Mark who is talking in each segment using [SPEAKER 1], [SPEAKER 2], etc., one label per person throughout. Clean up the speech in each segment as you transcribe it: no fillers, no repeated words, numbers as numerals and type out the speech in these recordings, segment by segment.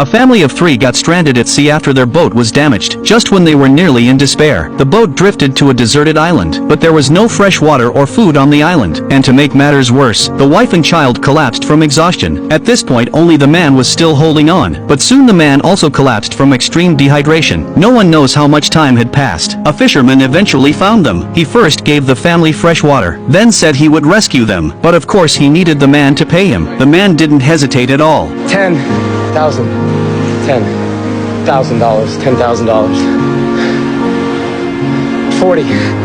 [SPEAKER 1] A family of 3 got stranded at sea after their boat was damaged. Just when they were nearly in despair, the boat drifted to a deserted island, but there was no fresh water or food on the island. And to make matters worse, the wife and child collapsed from exhaustion. At this point, only the man was still holding on, but soon the man also collapsed from extreme dehydration. No one knows how much time had passed. A fisherman eventually found them. He first gave the family fresh water, then said he would rescue them, but of course he needed the man to pay him. The man didn't hesitate at all.
[SPEAKER 2] $10,000. $40.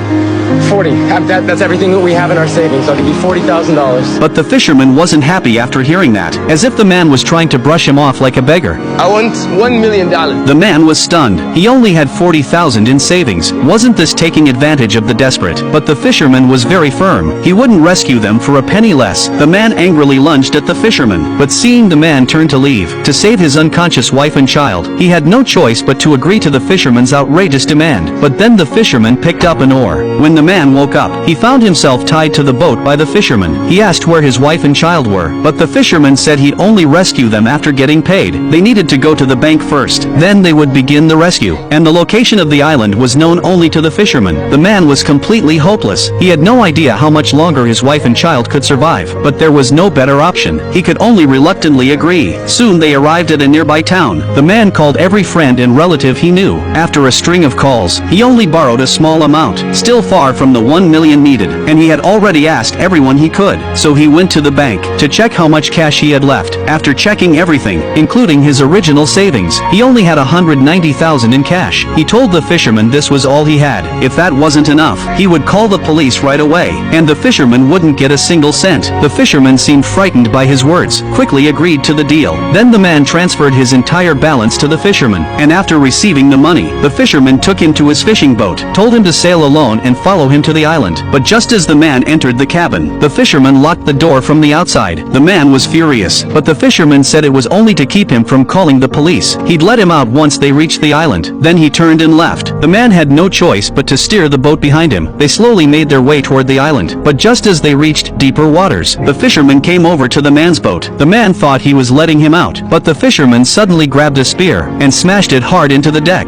[SPEAKER 2] That's everything that we have in our savings. I'll give you $40,000.
[SPEAKER 1] But the fisherman wasn't happy after hearing that, as if the man was trying to brush him off like a beggar.
[SPEAKER 2] I want $1 million.
[SPEAKER 1] The man was stunned. He only had $40,000 in savings. Wasn't this taking advantage of the desperate? But the fisherman was very firm. He wouldn't rescue them for a penny less. The man angrily lunged at the fisherman, but seeing the man turn to leave, to save his unconscious wife and child, he had no choice but to agree to the fisherman's outrageous demand. But then the fisherman picked up an oar. When the man woke up, he found himself tied to the boat by the fisherman. He asked where his wife and child were, but the fisherman said he'd only rescue them after getting paid. They needed to go to the bank first, then they would begin the rescue. And the location of the island was known only to the fisherman. The man was completely hopeless. He had no idea how much longer his wife and child could survive, but there was no better option. He could only reluctantly agree. Soon they arrived at a nearby town. The man called every friend and relative he knew. After a string of calls, he only borrowed a small amount, still far from the $1 million needed, and he had already asked everyone he could. So he went to the bank to check how much cash he had left. After checking everything, including his original savings, he only had $190,000 in cash. He told the fisherman this was all he had. If that wasn't enough, he would call the police right away, and the fisherman wouldn't get a single cent. The fisherman seemed frightened by his words, quickly agreed to the deal. Then the man transferred his entire balance to the fisherman, and after receiving the money, the fisherman took him to his fishing boat, told him to sail alone and follow him to the island. But just as the man entered the cabin, the fisherman locked the door from the outside. The man was furious, but the fisherman said it was only to keep him from calling the police. He'd let him out once they reached the island. Then he turned and left. The man had no choice but to steer the boat behind him. They slowly made their way toward the island, but just as they reached deeper waters, the fisherman came over to the man's boat. The man thought he was letting him out, but the fisherman suddenly grabbed a spear and smashed it hard into the deck.